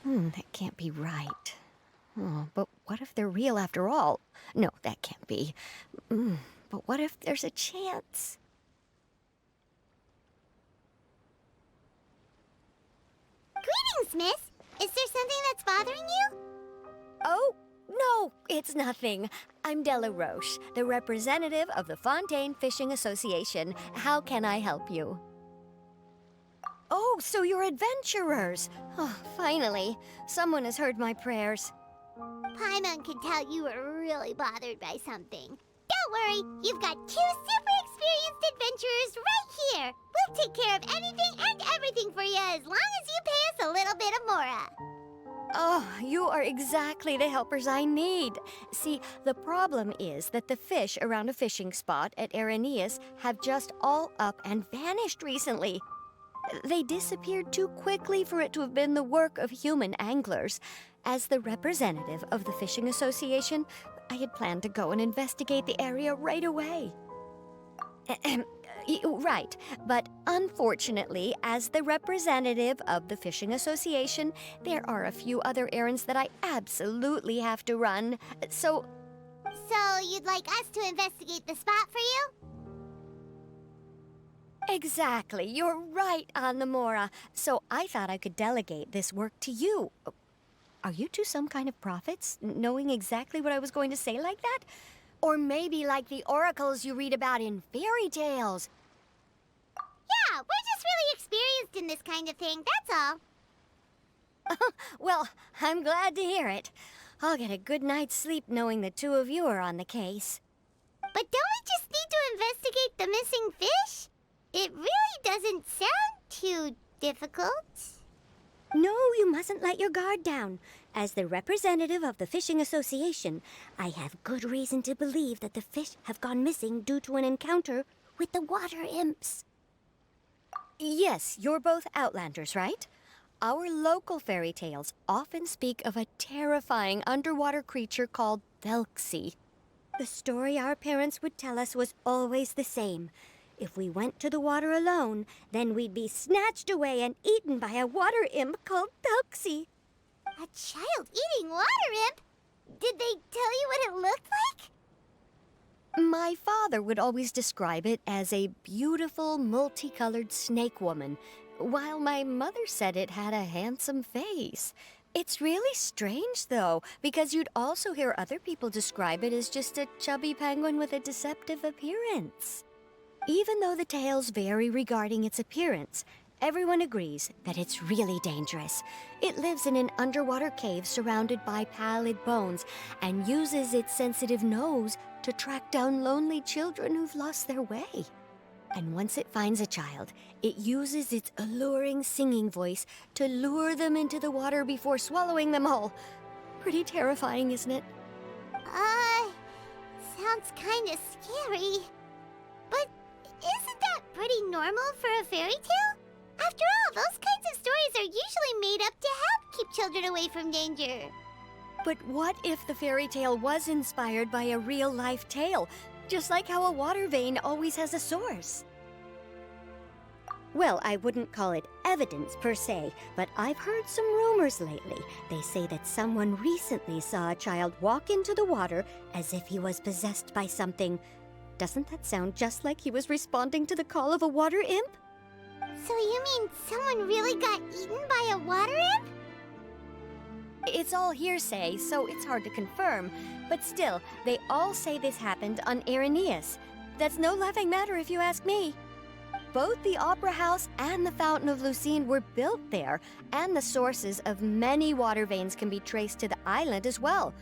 That can't be right. Oh, but what if they're real after all? No, that can't be. But what if there's a chance? Greetings, miss. Is there something that's bothering you? Oh, no, it's nothing. I'm Della Roche, the representative of the Fontaine Fishing Association. How can I help you? Oh, so you're adventurers. Oh, finally. Someone has heard my prayers. Paimon could tell you were really bothered by something. Don't worry, you've got two super experienced adventurers right here. We'll take care of anything and everything for you as long as you pay us a little bit of mora. Oh, you are exactly the helpers I need. See, the problem is that the fish around a fishing spot at Araneus have just all up and vanished recently. They disappeared too quickly for it to have been the work of human anglers. As the representative of the Fishing Association, I had planned to go and investigate the area right away. Right, but unfortunately, as the representative of the Fishing Association, there are a few other errands that I absolutely have to run. So you'd like us to investigate the spot for you? exactly, you're right on the Mora. So I thought I could delegate this work to you. Are you two some kind of prophets, knowing exactly what I was going to say like that? Or maybe like the oracles you read about in fairy tales? Yeah, we're just really experienced in this kind of thing, that's all. Well, I'm glad to hear it. I'll get a good night's sleep knowing the two of you are on the case. But don't we just need to investigate the missing fish? It really doesn't sound too difficult. No, you mustn't let your guard down. As the representative of the Fishing Association, I have good reason to believe that the fish have gone missing due to an encounter with the water imps. Yes, you're both Outlanders, right? Our local fairy tales often speak of a terrifying underwater creature called Thelxie. The story our parents would tell us was always the same. If we went to the water alone, then we'd be snatched away and eaten by a water imp called Thelxie. A child-eating water imp? Did they tell you what it looked like? My father would always describe it as a beautiful, multicolored snake woman, while my mother said it had a handsome face. It's really strange, though, because you'd also hear other people describe it as just a chubby penguin with a deceptive appearance. Even though the tales vary regarding its appearance, everyone agrees that it's really dangerous. It lives in an underwater cave surrounded by pallid bones and uses its sensitive nose to track down lonely children who've lost their way. And once it finds a child, it uses its alluring singing voice to lure them into the water before swallowing them all. Pretty terrifying, isn't it? Sounds kinda scary. But isn't that pretty normal for a fairy tale? After all, those kinds of stories are usually made up to help keep children away from danger. But what if the fairy tale was inspired by a real-life tale, just like how a water vein always has a source? Well, I wouldn't call it evidence per se, but I've heard some rumors lately. They say that someone recently saw a child walk into the water as if he was possessed by something. Doesn't that sound just like he was responding to the call of a water imp? So you mean someone really got eaten by a water imp? It's all hearsay, so it's hard to confirm. But still, they all say this happened on Araneus. That's no laughing matter if you ask me. Both the Opera House and the Fountain of Lucine were built there, and the sources of many water veins can be traced to the island as well.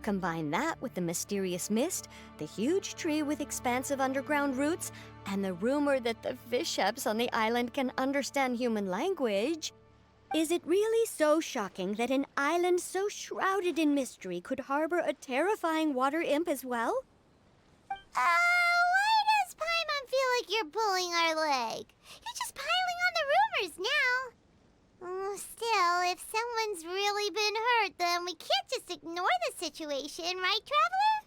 Combine that with the mysterious mist, the huge tree with expansive underground roots, and the rumor that the fish-eps on the island can understand human language. Is it really so shocking that an island so shrouded in mystery could harbor a terrifying water imp as well? Why does Paimon feel like you're pulling our leg? You're just piling on the rumors now. Still, if someone's really been hurt, then we can't just ignore the situation, right, Traveler?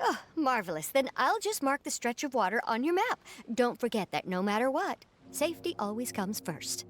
Oh, marvelous. Then I'll just mark the stretch of water on your map. Don't forget that no matter what, safety always comes first.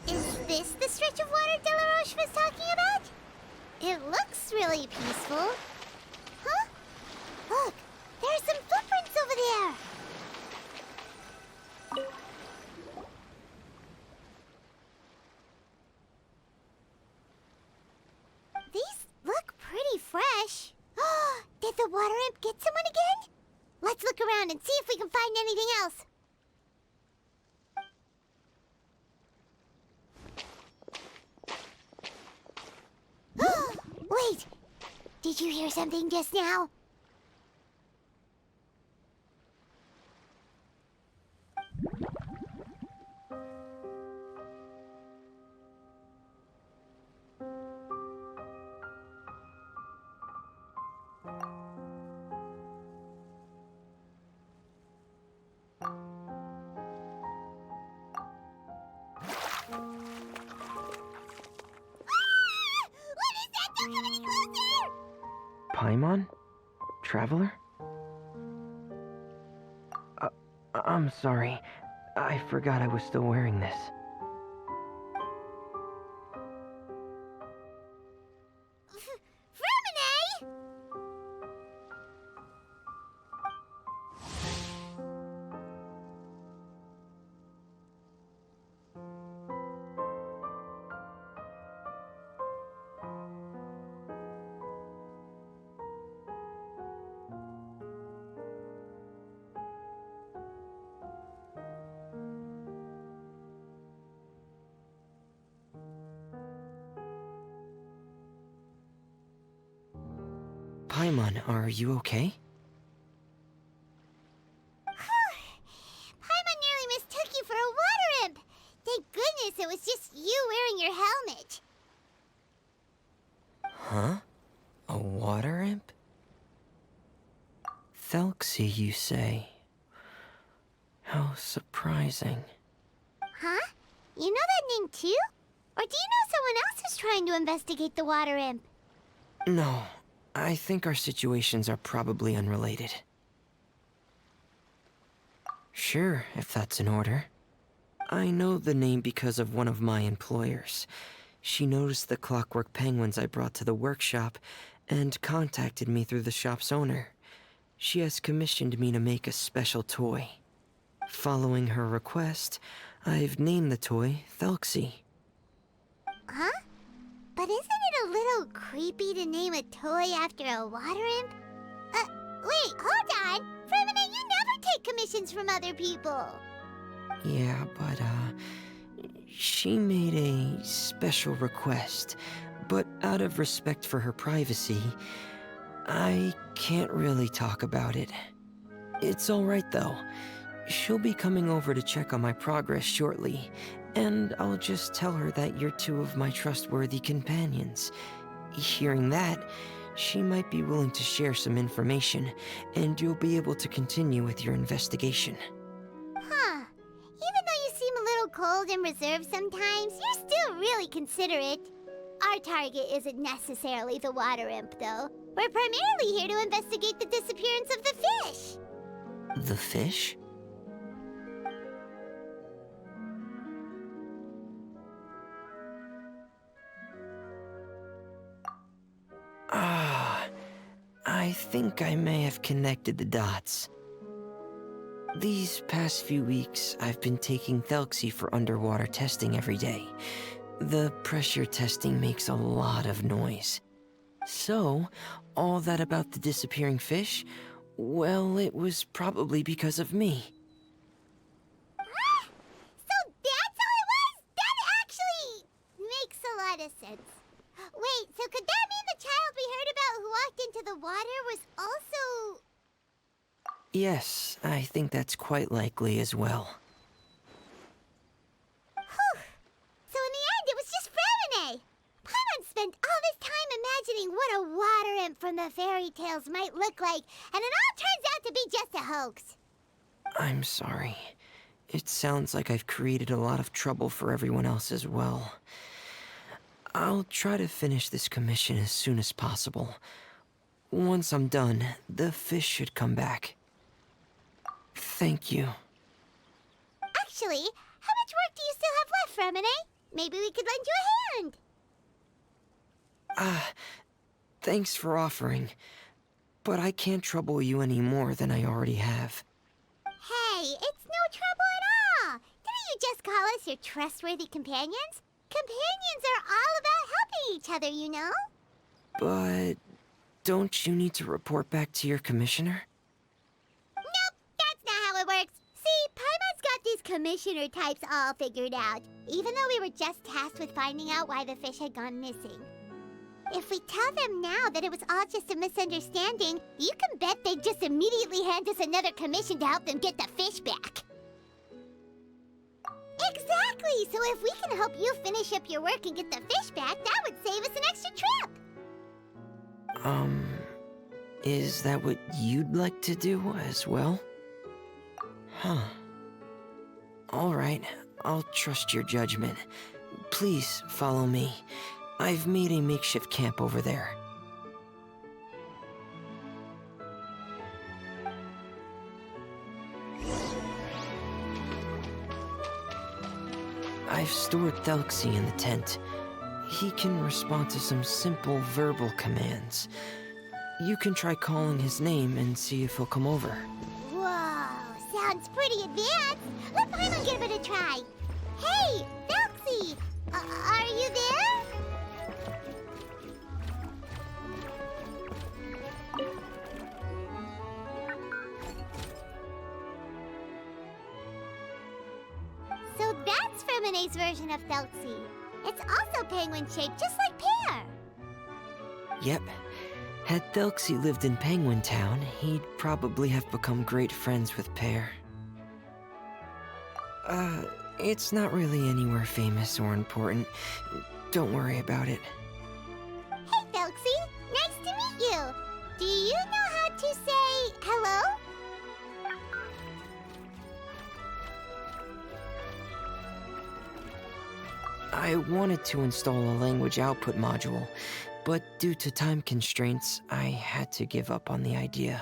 Is this the stretch of water Delaroche was talking about? It looks really peaceful. Huh? Look, there are some footprints over there. These look pretty fresh. Did the water imp get someone again? Let's look around and see if we can find anything else. Wait! Did you hear something just now? What is that? Don't come any closer! Paimon? Traveler? I'm sorry. I forgot I was still wearing this. Fremine! Paimon, are you okay? Paimon nearly mistook you for a water imp. Thank goodness was just you wearing your helmet. Huh? A water imp? Thelxie, you say? How surprising. Huh? You know that name too? Or do you know someone else is trying to investigate the water imp? No, I think our situations are probably unrelated. Sure, if that's in order. I know the name because of one of my employers. She noticed the clockwork penguins I brought to the workshop and contacted me through the shop's owner. She has commissioned me to make a special toy. Following her request, I've named the toy Thelxie. Huh? But isn't it a little creepy to name a toy after a water imp? Wait, hold on! Fremine, you never take commissions from other people! Yeah, but, she made a special request, but out of respect for her privacy, I can't really talk about it. It's alright though. She'll be coming over to check on my progress shortly, and I'll just tell her that you're two of my trustworthy companions. Hearing that, she might be willing to share some information, and you'll be able to continue with your investigation. Huh. Even though you seem a little cold and reserved sometimes, you're still really considerate. Our target isn't necessarily the water imp, though. We're primarily here to investigate the disappearance of the fish. The fish? Ah, I think I may have connected the dots. These past few weeks, I've been taking Thelxie for underwater testing every day. The pressure testing makes a lot of noise. So, all that about the disappearing fish? Well, it was probably because of me. So that's all it was? That actually makes a lot of sense. Wait, so could that mean the child we heard about who walked into the water was also... Yes, I think that's quite likely as well. Whew. So in the end, it was just Fremine. Paimon spent all this time imagining what a water imp from the fairy tales might look like, and it all turns out to be just a hoax. I'm sorry. It sounds like I've created a lot of trouble for everyone else as well. I'll try to finish this commission as soon as possible. Once I'm done, the fish should come back. Thank you. Actually, how much work do you still have left, Fremine? Maybe we could lend you a hand. Thanks for offering. But I can't trouble you any more than I already have. Hey, it's no trouble at all. Didn't you just call us your trustworthy companions? Companions are all about helping each other, you know? But don't you need to report back to your commissioner? Nope, that's not how it works. See, Paimon's got these commissioner types all figured out, even though we were just tasked with finding out why the fish had gone missing. If we tell them now that it was all just a misunderstanding, you can bet they'd just immediately hand us another commission to help them get the fish back. Exactly! So if we can help you finish up your work and get the fish back, that would save us an extra trip! Is that what you'd like to do as well? Huh. Alright, I'll trust your judgment. Please follow me. I've made a makeshift camp over there. I've stored Thelxie in the tent. He can respond to some simple verbal commands. You can try calling his name and see if he'll come over. Whoa, sounds pretty advanced. Let Paimon give it a try. Hey, Felxie, are you there? So that's Fremine's version of Felxie. It's also penguin-shaped, just like Pear. Yep. Had Thelxie lived in Penguin Town, he'd probably have become great friends with Pear. It's not really anywhere famous or important. Don't worry about it. Hey, Felxie. Nice to meet you. Do you know how to say hello? I wanted to install a language output module, but due to time constraints, I had to give up on the idea.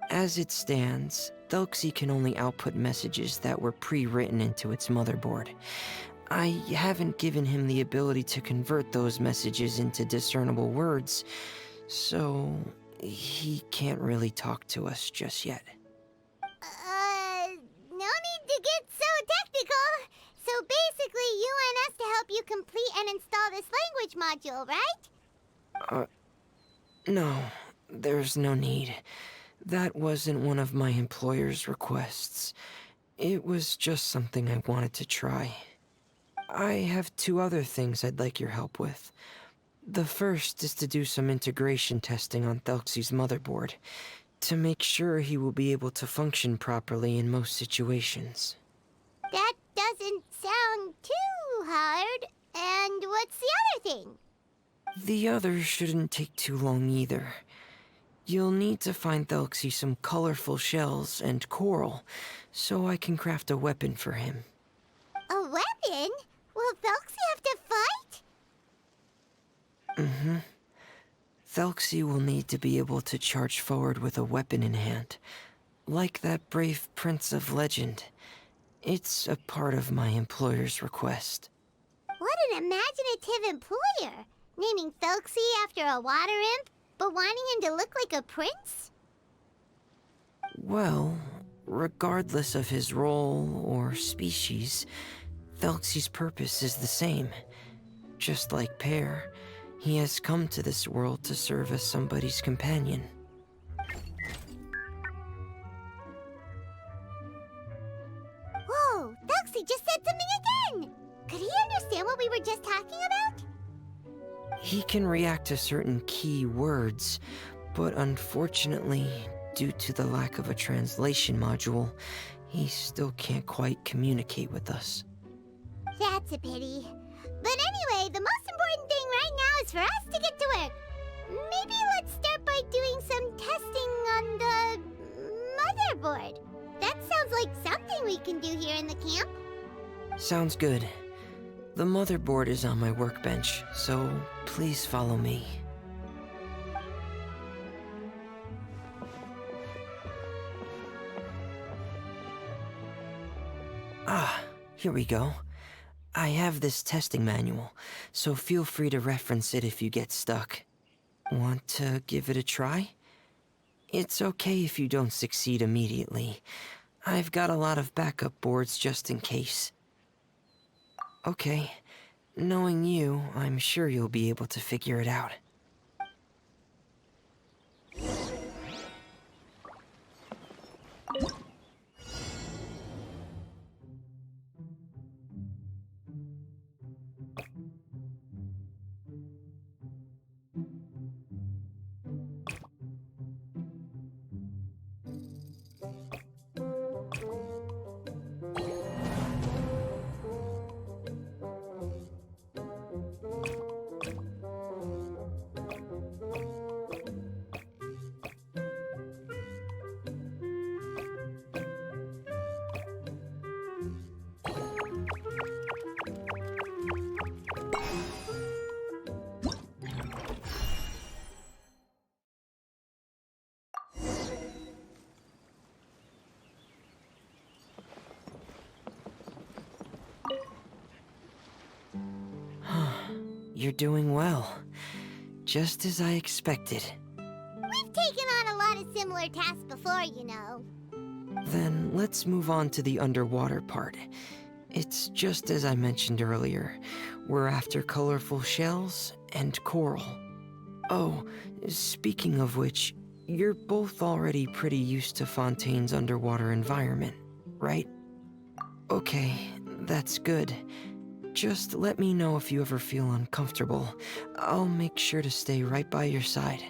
As it stands, Thelxie can only output messages that were pre-written into its motherboard. I haven't given him the ability to convert those messages into discernible words, so he can't really talk to us just yet. No need to get so technical. So basically, you want us to help you complete and install this language module, right? No, there's no need. That wasn't one of my employer's requests. It was just something I wanted to try. I have 2 other things I'd like your help with. The first is to do some integration testing on Thelxie's motherboard, to make sure he will be able to function properly in most situations. That doesn't sound too hard. And what's the other thing? The other shouldn't take too long either. You'll need to find Thelxie some colorful shells and coral, so I can craft a weapon for him. A weapon? Will Felxie have to fight? Thelxie will need to be able to charge forward with a weapon in hand, like that brave prince of legend. It's a part of my employer's request. What an imaginative employer! Naming Felxie after a water imp, but wanting him to look like a prince? Well, regardless of his role or species, Thelxie's purpose is the same. Just like Pear, he has come to this world to serve as somebody's companion. Whoa, Felxie just said something again! Could he understand what we were just talking about? He can react to certain key words, but unfortunately, due to the lack of a translation module, he still can't quite communicate with us. That's a pity. But anyway, the most important thing right now is for us to get to work. Maybe let's start by doing some testing on the motherboard. That sounds like something we can do here in the camp. Sounds good. The motherboard is on my workbench, so please follow me. Ah, here we go. I have this testing manual, so feel free to reference it if you get stuck. Want to give it a try? It's okay if you don't succeed immediately. I've got a lot of backup boards just in case. Okay, knowing you, I'm sure you'll be able to figure it out. You're doing well. Just as I expected. We've taken on a lot of similar tasks before, you know. Then let's move on to the underwater part. It's just as I mentioned earlier. We're after colorful shells and coral. Oh, speaking of which, you're both already pretty used to Fontaine's underwater environment, right? Okay, that's good. Just let me know if you ever feel uncomfortable. I'll make sure to stay right by your side.